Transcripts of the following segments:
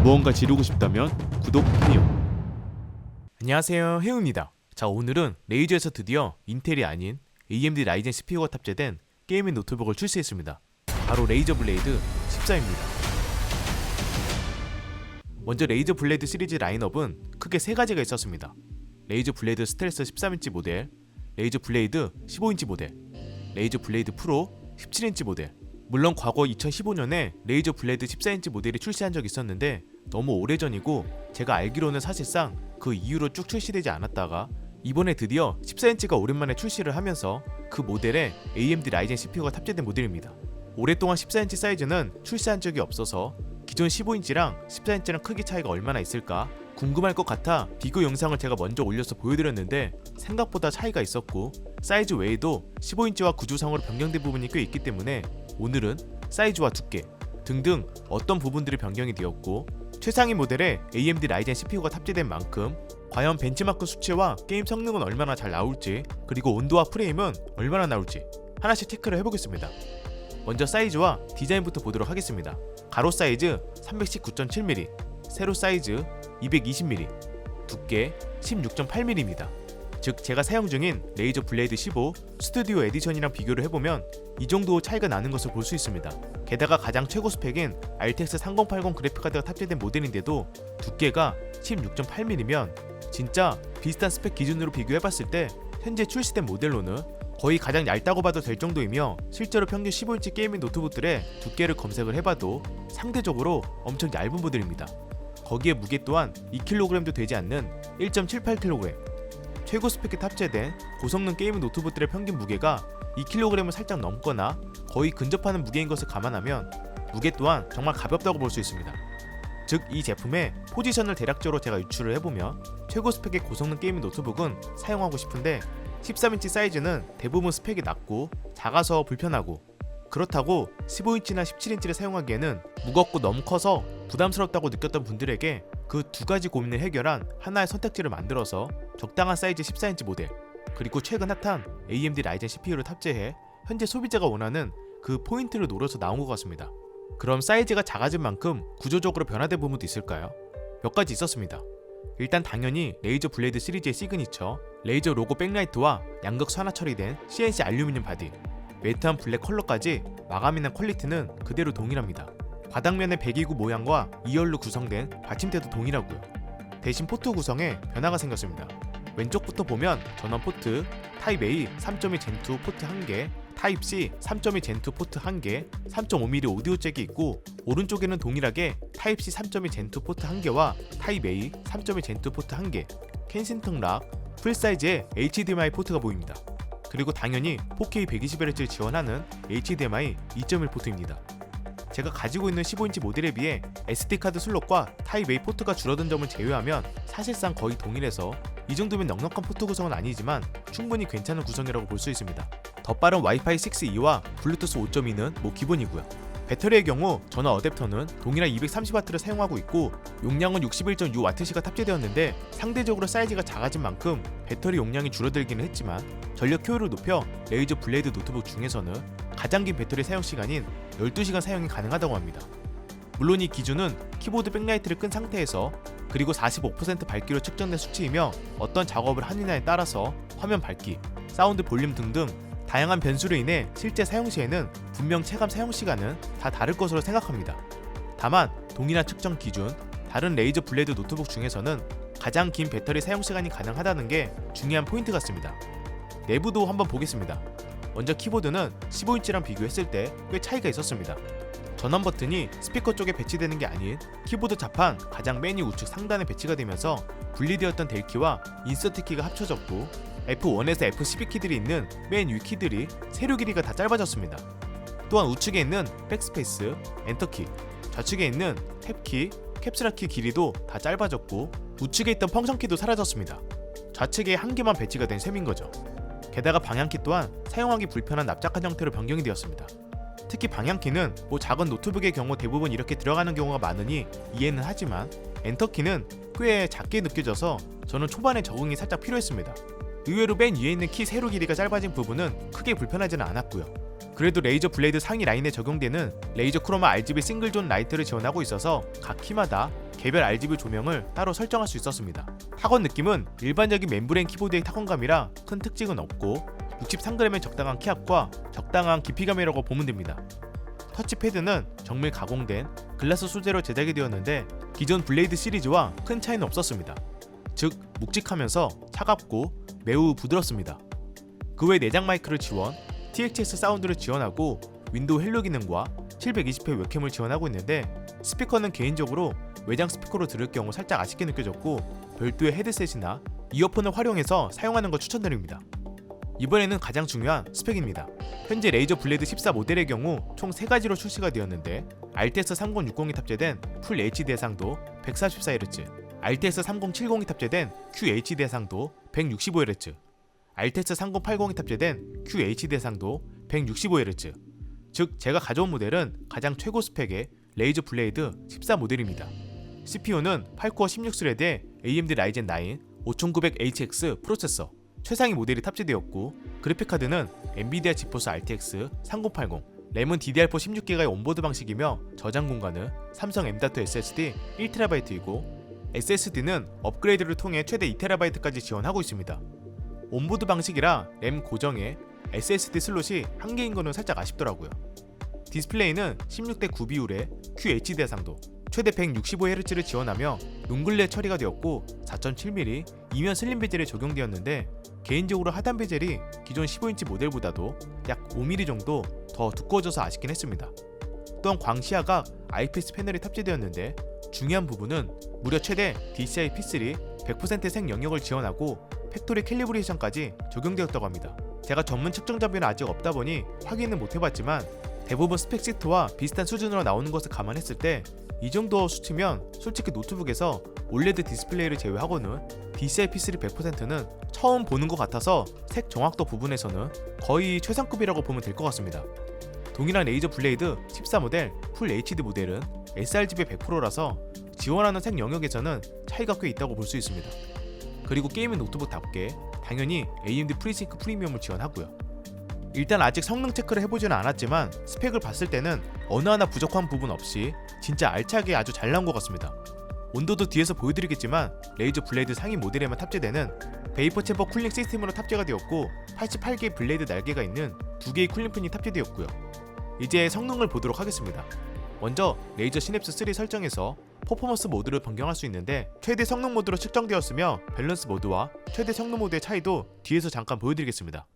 무언가 지르고 싶다면 구독 해요. 안녕하세요, 해우입니다. 자, 오늘은 레이저에서 드디어 인텔이 아닌 AMD 라이젠 CPU가 탑재된 게이밍 노트북을 출시했습니다. 바로 레이저 블레이드 14입니다. 먼저 레이저 블레이드 시리즈 라인업은 크게 세 가지가 있었습니다. 레이저 블레이드 스텔스 13인치 모델, 레이저 블레이드 15인치 모델, 레이저 블레이드 프로 17인치 모델. 물론 과거 2015년에 레이저 블레이드 14인치 모델이 출시한 적이 있었는데 너무 오래전이고 제가 알기로는 사실상 그 이후로 쭉 출시되지 않았다가 이번에 드디어 14인치가 오랜만에 출시를 하면서 그 모델에 AMD 라이젠 CPU가 탑재된 모델입니다. 오랫동안 14인치 사이즈는 출시한 적이 없어서 기존 15인치랑 14인치랑 크기 차이가 얼마나 있을까 궁금할 것 같아 비교 영상을 제가 먼저 올려서 보여드렸는데 생각보다 차이가 있었고 사이즈 외에도 15인치와 구조상으로 변경된 부분이 꽤 있기 때문에 오늘은 사이즈와 두께 등등 어떤 부분들이 변경이 되었고 최상위 모델에 AMD 라이젠 CPU가 탑재된 만큼 과연 벤치마크 수치와 게임 성능은 얼마나 잘 나올지 그리고 온도와 프레임은 얼마나 나올지 하나씩 체크를 해보겠습니다. 먼저 사이즈와 디자인부터 보도록 하겠습니다. 가로 사이즈 319.7mm, 세로 사이즈 220mm, 두께 16.8mm입니다. 즉 제가 사용 중인 레이저 블레이드 15 스튜디오 에디션이랑 비교를 해보면 이 정도 차이가 나는 것을 볼 수 있습니다. 게다가 가장 최고 스펙인 RTX 3080 그래픽카드가 탑재된 모델인데도 두께가 16.8mm면 진짜 비슷한 스펙 기준으로 비교해봤을 때 현재 출시된 모델로는 거의 가장 얇다고 봐도 될 정도이며 실제로 평균 15인치 게이밍 노트북들의 두께를 검색을 해봐도 상대적으로 엄청 얇은 모델입니다. 거기에 무게 또한 2kg도 되지 않는 1.78kg, 최고 스펙에 탑재된 고성능 게이밍 노트북들의 평균 무게가 2kg을 살짝 넘거나 거의 근접하는 무게인 것을 감안하면 무게 또한 정말 가볍다고 볼 수 있습니다. 즉 이 제품의 포지션을 대략적으로 제가 유추를 해보면 최고 스펙의 고성능 게이밍 노트북은 사용하고 싶은데 13인치 사이즈는 대부분 스펙이 낮고 작아서 불편하고 그렇다고 15인치나 17인치를 사용하기에는 무겁고 너무 커서 부담스럽다고 느꼈던 분들에게 그 두 가지 고민을 해결한 하나의 선택지를 만들어서 적당한 사이즈 14인치 모델 그리고 최근 핫한 AMD 라이젠 CPU를 탑재해 현재 소비자가 원하는 그 포인트를 노려서 나온 것 같습니다. 그럼 사이즈가 작아진 만큼 구조적으로 변화된 부분도 있을까요? 몇 가지 있었습니다. 일단 당연히 레이저 블레이드 시리즈의 시그니처 레이저 로고 백라이트와 양극 산화 처리된 CNC 알루미늄 바디, 매트한 블랙 컬러까지 마감이나 퀄리티는 그대로 동일합니다. 바닥면의 배기구 모양과 2열로 구성된 받침대도 동일하고요. 대신 포트 구성에 변화가 생겼습니다. 왼쪽부터 보면 전원 포트, 타입 A 3.2 젠2 포트 1개, 타입 C 3.2 젠2 포트 1개, 3.5mm 오디오 잭이 있고 오른쪽에는 동일하게 타입 C 3.2 젠2 포트 1개와 타입 A 3.2 젠2 포트 1개, 켄싱턴 락, 풀사이즈의 HDMI 포트가 보입니다. 그리고 당연히 4K 120Hz를 지원하는 HDMI 2.1 포트입니다. 제가 가지고 있는 15인치 모델에 비해 SD카드 슬롯과 타입 A 포트가 줄어든 점을 제외하면 사실상 거의 동일해서 이 정도면 넉넉한 포트 구성은 아니지만 충분히 괜찮은 구성이라고 볼 수 있습니다. 더 빠른 와이파이 6E와 블루투스 5.2는 기본이고요. 배터리의 경우 전원 어댑터는 동일한 230W를 사용하고 있고 용량은 61.6W가 탑재되었는데 상대적으로 사이즈가 작아진 만큼 배터리 용량이 줄어들기는 했지만 전력 효율을 높여 레이저 블레이드 노트북 중에서는 가장 긴 배터리 사용 시간인 12시간 사용이 가능하다고 합니다. 물론 이 기준은 키보드 백라이트를 끈 상태에서 그리고 45% 밝기로 측정된 수치이며 어떤 작업을 하느냐에 따라서 화면 밝기, 사운드 볼륨 등등 다양한 변수로 인해 실제 사용 시에는 분명 체감 사용 시간은 다 다를 것으로 생각합니다. 다만 동일한 측정 기준, 다른 레이저 블레이드 노트북 중에서는 가장 긴 배터리 사용 시간이 가능하다는 게 중요한 포인트 같습니다. 내부도 한번 보겠습니다. 먼저 키보드는 15인치랑 비교했을 때 꽤 차이가 있었습니다. 전원 버튼이 스피커 쪽에 배치되는 게 아닌 키보드 자판 가장 메뉴 우측 상단에 배치가 되면서 분리되었던 델키와 인서트 키가 합쳐졌고 F1에서 F12 키들이 있는 맨 위 키들이 세로 길이가 다 짧아졌습니다. 또한 우측에 있는 백스페이스, 엔터키, 좌측에 있는 탭키, 캡슐키 길이도 다 짧아졌고 우측에 있던 펑션키도 사라졌습니다. 좌측에 한 개만 배치가 된 셈인 거죠. 게다가 방향키 또한 사용하기 불편한 납작한 형태로 변경이 되었습니다. 특히 방향키는 작은 노트북의 경우 대부분 이렇게 들어가는 경우가 많으니 이해는 하지만 엔터키는 꽤 작게 느껴져서 저는 초반에 적응이 살짝 필요했습니다. 의외로 맨 위에 있는 키 세로 길이가 짧아진 부분은 크게 불편하지는 않았고요. 그래도 레이저 블레이드 상위 라인에 적용되는 레이저 크로마 RGB 싱글존 라이트를 지원하고 있어서 각 키마다 개별 RGB 조명을 따로 설정할 수 있었습니다. 타건 느낌은 일반적인 멤브레인 키보드의 타건감이라 큰 특징은 없고 63g의 적당한 키압과 적당한 깊이감이라고 보면 됩니다. 터치패드는 정밀 가공된 글라스 소재로 제작이 되었는데 기존 블레이드 시리즈와 큰 차이는 없었습니다. 즉 묵직하면서 차갑고 매우 부드럽습니다. 그 외 내장 마이크를 지원, THX 사운드를 지원하고 윈도우 헬로 기능과 720회 웹캠을 지원하고 있는데 스피커는 개인적으로 외장 스피커로 들을 경우 살짝 아쉽게 느껴졌고 별도의 헤드셋이나 이어폰을 활용해서 사용하는 걸 추천드립니다. 이번에는 가장 중요한 스펙입니다. 현재 레이저 블레이드 14 모델의 경우 총 3가지로 출시가 되었는데 RTX 3060이 탑재된 풀 HD 해상도 144Hz, RTX 3070이 탑재된 QHD 해상도 165Hz, RTX 3080이 탑재된 QHD 해상도 165Hz. 즉 제가 가져온 모델은 가장 최고 스펙의 레이저 블레이드 14 모델입니다. CPU는 8코어 16스레드의 AMD 라이젠 9 5900HX 프로세서 최상위 모델이 탑재되었고 그래픽카드는 엔비디아 지포스 RTX 3080 램은 DDR4 16GB의 온보드 방식이며 저장 공간은 삼성 M.2 SSD 1TB이고 SSD는 업그레이드를 통해 최대 2TB까지 지원하고 있습니다. 온보드 방식이라 램 고정에 SSD 슬롯이 한개인 거는 살짝 아쉽더라고요. 디스플레이는 16:9 비율의 QHD 해상도 최대 165Hz를 지원하며 눈글레 처리가 되었고 4.7mm 이면 슬림 베젤에 적용되었는데 개인적으로 하단 베젤이 기존 15인치 모델보다도 약 5mm 정도 더 두꺼워져서 아쉽긴 했습니다. 또한 광시야각 IPS 패널이 탑재되었는데 중요한 부분은 무려 최대 DCI P3 100% 생 영역을 지원하고 팩토리 캘리브레이션까지 적용되었다고 합니다. 제가 전문 측정 장비는 아직 없다 보니 확인은 못 해봤지만 대부분 스펙 시트와 비슷한 수준으로 나오는 것을 감안했을 때 이 정도 수치면 솔직히 노트북에서 OLED 디스플레이를 제외하고는 DCI P3 100%는 처음 보는 것 같아서 색 정확도 부분에서는 거의 최상급이라고 보면 될 것 같습니다. 동일한 레이저 블레이드 14 모델 풀 HD 모델은 sRGB 100%라서 지원하는 색 영역에서는 차이가 꽤 있다고 볼 수 있습니다. 그리고 게이밍 노트북답게 당연히 AMD FreeSync 프리미엄을 지원하고요. 일단 아직 성능 체크를 해보지는 않았지만 스펙을 봤을 때는 어느 하나 부족한 부분 없이 진짜 알차게 아주 잘 나온 것 같습니다. 온도도 뒤에서 보여드리겠지만 레이저 블레이드 상위 모델에만 탑재되는 베이퍼 챔버 쿨링 시스템으로 탑재가 되었고 88개의 블레이드 날개가 있는 2개의 쿨링 팬이 탑재되었고요. 이제 성능을 보도록 하겠습니다. 먼저 레이저 시냅스 3 설정에서 퍼포먼스 모드를 변경할 수 있는데 최대 성능 모드로 측정되었으며 밸런스 모드와 최대 성능 모드의 차이도 뒤에서 잠깐 보여드리겠습니다.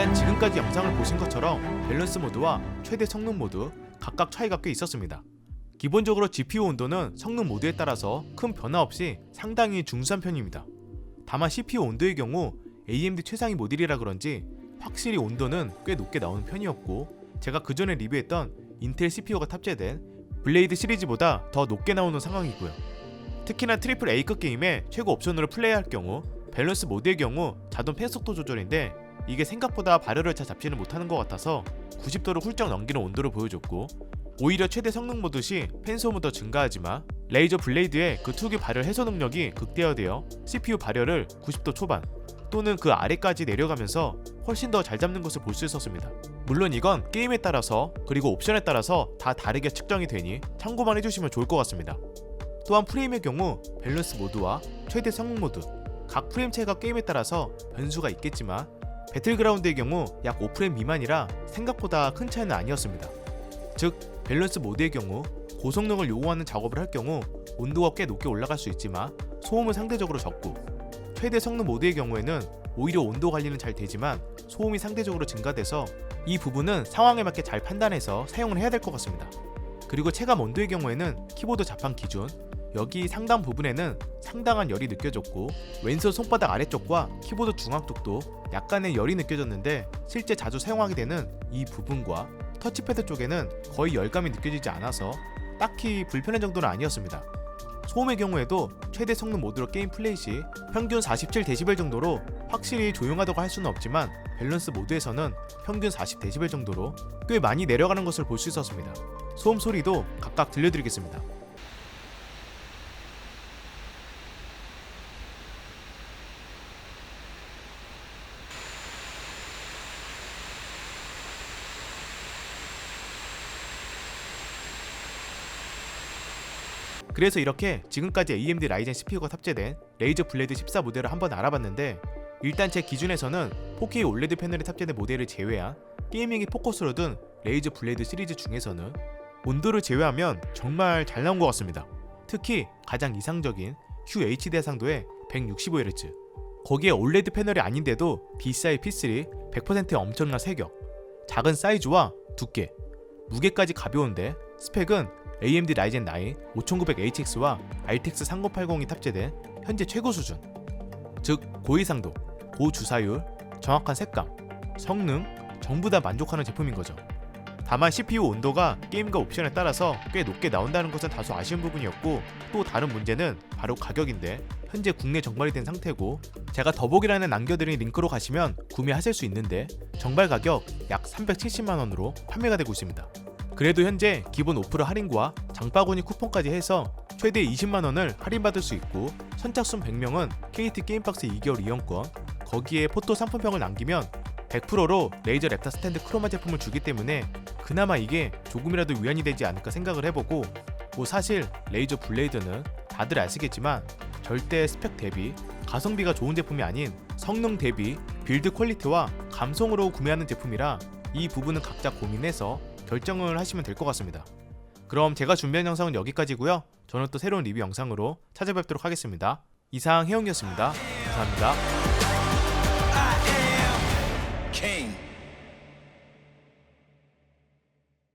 일단 지금까지 영상을 보신 것처럼 밸런스 모드와 최대 성능 모드 각각 차이가 꽤 있었습니다. 기본적으로 GPU 온도는 성능 모드에 따라서 큰 변화 없이 상당히 중수한 편입니다. 다만 CPU 온도의 경우 AMD 최상위 모델이라 그런지 확실히 온도는 꽤 높게 나오는 편이었고 제가 그전에 리뷰했던 인텔 CPU가 탑재된 블레이드 시리즈보다 더 높게 나오는 상황이고요. 특히나 트리플 A급 게임의 최고 옵션으로 플레이할 경우 밸런스 모드의 경우 자동 팬 속도 조절인데 이게 생각보다 발열을 잘 잡지는 못하는 것 같아서 90도를 훌쩍 넘기는 온도를 보여줬고 오히려 최대 성능 모드 시 팬 소음은 더 증가하지만 레이저 블레이드의 그 특유 발열 해소 능력이 극대화되어 CPU 발열을 90도 초반 또는 그 아래까지 내려가면서 훨씬 더 잘 잡는 것을 볼 수 있었습니다. 물론 이건 게임에 따라서 그리고 옵션에 따라서 다 다르게 측정이 되니 참고만 해주시면 좋을 것 같습니다. 또한 프레임의 경우 밸런스 모드와 최대 성능 모드 각 프레임 차이가 게임에 따라서 변수가 있겠지만 배틀그라운드의 경우 약 5프레임 미만이라 생각보다 큰 차이는 아니었습니다. 즉 밸런스 모드의 경우 고성능을 요구하는 작업을 할 경우 온도가 꽤 높게 올라갈 수 있지만 소음은 상대적으로 적고, 최대 성능 모드의 경우에는 오히려 온도 관리는 잘 되지만 소음이 상대적으로 증가돼서 이 부분은 상황에 맞게 잘 판단해서 사용을 해야 될 것 같습니다. 그리고 체감 온도의 경우에는 키보드 자판 기준 여기 상단 부분에는 상당한 열이 느껴졌고, 왼손 손바닥 아래쪽과 키보드 중앙 쪽도 약간의 열이 느껴졌는데 실제 자주 사용하게 되는 이 부분과 터치패드 쪽에는 거의 열감이 느껴지지 않아서 딱히 불편한 정도는 아니었습니다. 소음의 경우에도 최대 성능 모드로 게임 플레이 시 평균 47dB 정도로 확실히 조용하다고 할 수는 없지만 밸런스 모드에서는 평균 40dB 정도로 꽤 많이 내려가는 것을 볼 수 있었습니다. 소음 소리도 각각 들려드리겠습니다. 그래서 이렇게 지금까지 AMD 라이젠 CPU가 탑재된 레이저 블레이드 14 모델을 한번 알아봤는데, 일단 제 기준에서는 4K OLED 패널이 탑재된 모델을 제외한 게이밍이 포커스로 둔 레이저 블레이드 시리즈 중에서는 온도를 제외하면 정말 잘 나온 것 같습니다. 특히 가장 이상적인 QHD 해상도의 165Hz, 거기에 OLED 패널이 아닌데도 DCI P3 100%의 엄청난 세격, 작은 사이즈와 두께, 무게까지 가벼운데 스펙은 AMD 라이젠 9 5900HX와 RTX 3080이 탑재된 현재 최고 수준, 즉 고해상도, 고주사율, 정확한 색감, 성능 전부 다 만족하는 제품인 거죠. 다만 CPU 온도가 게임과 옵션에 따라서 꽤 높게 나온다는 것은 다소 아쉬운 부분이었고, 또 다른 문제는 바로 가격인데 현재 국내 정발이 된 상태고, 제가 더보기란에 남겨드린 링크로 가시면 구매하실 수 있는데 정발 가격 약 370만원으로 판매가 되고 있습니다. 그래도 현재 기본 5% 할인과 장바구니 쿠폰까지 해서 최대 20만원을 할인받을 수 있고, 선착순 100명은 KT 게임박스 2개월 이용권, 거기에 포토 상품평을 남기면 100%로 레이저 랩터 스탠드 크로마 제품을 주기 때문에 그나마 이게 조금이라도 위안이 되지 않을까 생각을 해보고, 사실 레이저 블레이드는 다들 아시겠지만 절대 스펙 대비 가성비가 좋은 제품이 아닌 성능 대비 빌드 퀄리티와 감성으로 구매하는 제품이라 이 부분은 각자 고민해서 결정을 하시면 될 것 같습니다. 그럼 제가 준비한 영상은 여기까지고요. 저는 또 새로운 리뷰 영상으로 찾아뵙도록 하겠습니다. 이상 혜영이었습니다. 감사합니다.